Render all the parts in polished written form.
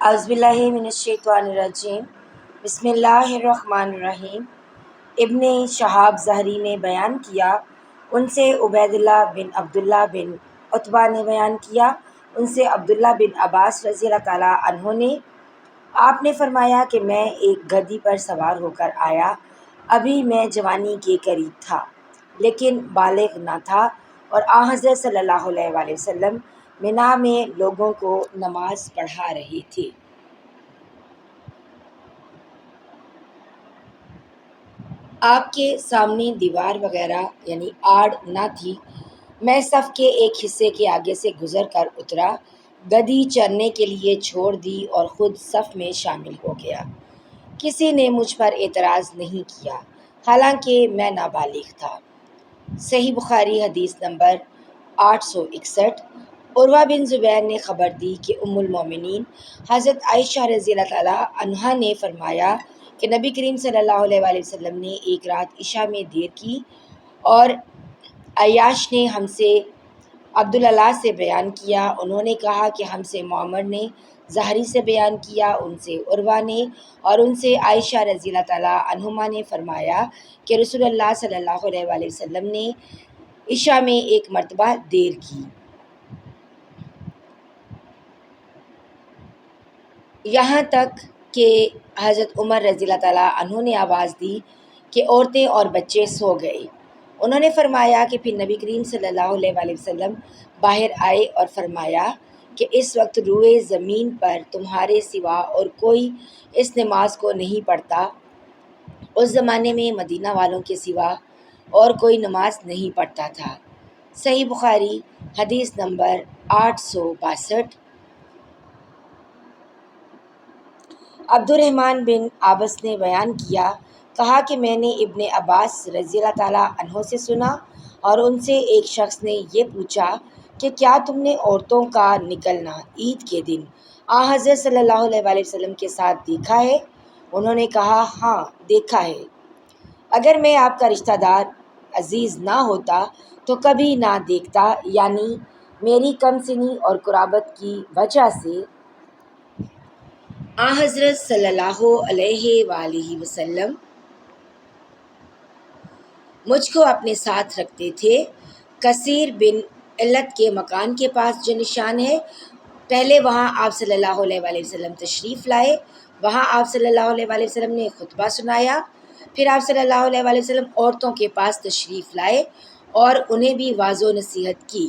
اعوذ باللہ من الشیطان الرجیم بسم اللہ الرحمن الرحیم۔ ابن شہاب زہری نے بیان کیا، ان سے عبید اللہ بن عبداللہ بن عتبہ نے بیان کیا، ان سے عبداللہ بن عباس رضی اللہ تعالیٰ عنہ نے آپ نے فرمایا کہ میں ایک گدھی پر سوار ہو کر آیا، ابھی میں جوانی کے قریب تھا لیکن بالغ نہ تھا، اور حضرت صلی اللہ علیہ وآلہ وسلم منا میں لوگوں کو نماز پڑھا رہے تھے۔ آپ کے سامنے دیوار وغیرہ یعنی آڑ نہ تھی، میں صف کے ایک حصے کے آگے سے گزر کر اترا، گدھی چرنے کے لیے چھوڑ دی اور خود صف میں شامل ہو گیا۔ کسی نے مجھ پر اعتراض نہیں کیا، حالانکہ میں نابالغ تھا۔ صحیح بخاری حدیث نمبر 861۔ عروہ بن زبیر نے خبر دی کہ ام المومنین حضرت عائشہ رضی اللہ تعالیٰ عنہا نے فرمایا کہ نبی کریم صلی اللہ علیہ وآلہ وسلم نے ایک رات عشاء میں دیر کی، اور عیاش نے ہم سے عبداللہ سے بیان کیا، انہوں نے کہا کہ ہم سے معمر نے زہری سے بیان کیا، ان سے عروہ نے، اور ان سے عائشہ رضی اللہ تعالیٰ عنہما نے فرمایا کہ رسول اللہ صلی اللہ علیہ وآلہ وسلم نے عشاء میں ایک مرتبہ دیر کی۔ یہاں تک کہ حضرت عمر رضی اللہ تعالیٰ عنہ نے آواز دی کہ عورتیں اور بچے سو گئے۔ انہوں نے فرمایا کہ پھر نبی کریم صلی اللہ علیہ وآلہ وسلم باہر آئے اور فرمایا کہ اس وقت روئے زمین پر تمہارے سوا اور کوئی اس نماز کو نہیں پڑھتا۔ اس زمانے میں مدینہ والوں کے سوا اور کوئی نماز نہیں پڑھتا تھا۔ صحیح بخاری حدیث نمبر 862۔ عبد الرحمن بن عابس نے بیان کیا، کہا کہ میں نے ابن عباس رضی اللہ تعالیٰ عنہ سے سنا، اور ان سے ایک شخص نے یہ پوچھا کہ کیا تم نے عورتوں کا نکلنا عید کے دن حضرت صلی اللہ علیہ وآلہ وسلم کے ساتھ دیکھا ہے؟ انہوں نے کہا ہاں دیکھا ہے، اگر میں آپ کا رشتہ دار عزیز نہ ہوتا تو کبھی نہ دیکھتا، یعنی میری کم سنی اور قرابت کی وجہ سے حضرت صلی اللہ علیہ وآلہ وسلم مجھ کو اپنے ساتھ رکھتے تھے۔ کثیر بن علت کے مکان کے پاس جو نشان ہے، پہلے وہاں آپ صلی اللہ علیہ وآلہ وسلم تشریف لائے، وہاں آپ صلی اللہ علیہ وآلہ وسلم نے خطبہ سنایا، پھر آپ صلی اللہ علیہ وآلہ وسلم عورتوں کے پاس تشریف لائے اور انہیں بھی واعظ و نصیحت کی۔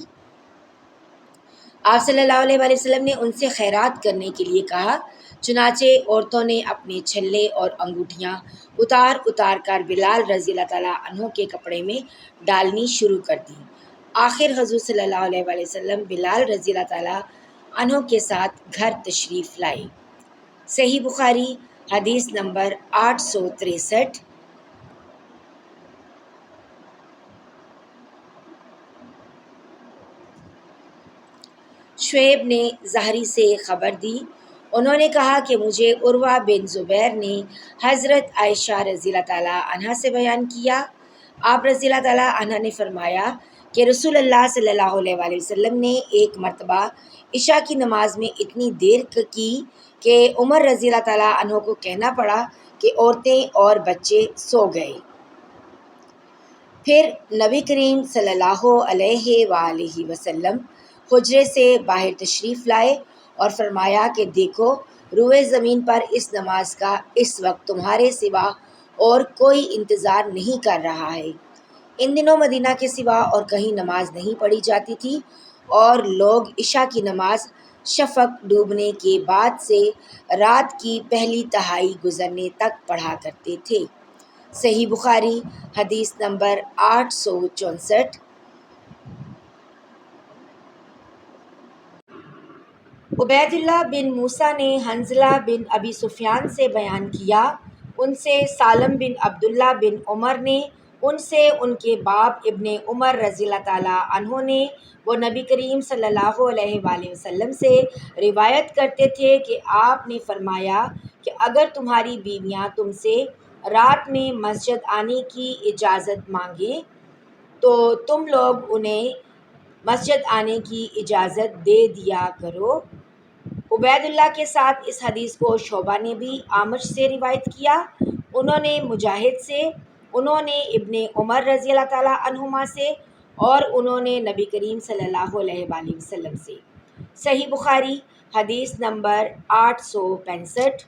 آپ صلی اللہ علیہ وآلہ وسلم نے ان سے خیرات کرنے کے لیے کہا، چنانچہ عورتوں نے اپنے چھلے اور انگوٹھیاں اتار اتار کر بلال رضی اللہ تعالیٰ عنہ کے کپڑے میں ڈالنی شروع کر دی۔ آخر حضور صلی اللہ علیہ وآلہ وسلم بلال رضی اللہ تعالیٰ عنہ کے ساتھ گھر تشریف لائے۔ صحیح بخاری حدیث نمبر 863۔ شعیب نے زہری سے خبر دی، انہوں نے کہا کہ مجھے عروہ بن زبیر نے حضرت عائشہ رضی اللہ تعالیٰ عنہ سے بیان کیا، آپ رضی اللہ تعالیٰ عنہ نے فرمایا کہ رسول اللہ صلی اللہ علیہ وآلہ وسلم نے ایک مرتبہ عشاء کی نماز میں اتنی دیر کی کہ عمر رضی اللہ تعالیٰ عنہ کو کہنا پڑا کہ عورتیں اور بچے سو گئے۔ پھر نبی کریم صلی اللہ علیہ وآلہ وسلم حجرے سے باہر تشریف لائے اور فرمایا کہ دیکھو، روئے زمین پر اس نماز کا اس وقت تمہارے سوا اور کوئی انتظار نہیں کر رہا ہے۔ ان دنوں مدینہ کے سوا اور کہیں نماز نہیں پڑھی جاتی تھی، اور لوگ عشاء کی نماز شفق ڈوبنے کے بعد سے رات کی پہلی تہائی گزرنے تک پڑھا کرتے تھے۔ صحیح بخاری حدیث نمبر 864۔ عبید اللہ بن موسیٰ نے حنظلہ بن ابی سفیان سے بیان کیا، ان سے سالم بن عبداللہ بن عمر نے، ان سے ان کے باپ ابن عمر رضی اللہ تعالیٰ عنہ نے، وہ نبی کریم صلی اللہ علیہ وآلہ وسلم سے روایت کرتے تھے کہ آپ نے فرمایا کہ اگر تمہاری بیویاں تم سے رات میں مسجد آنے کی اجازت مانگیں تو تم لوگ انہیں مسجد آنے کی اجازت دے دیا کرو۔ عبید اللہ کے ساتھ اس حدیث کو شعبہ نے بھی اعمش سے روایت کیا، انہوں نے مجاہد سے، انہوں نے ابن عمر رضی اللہ تعالیٰ عنہما سے، اور انہوں نے نبی کریم صلی اللہ علیہ وآلہ وسلم سے۔ صحیح بخاری حدیث نمبر 865۔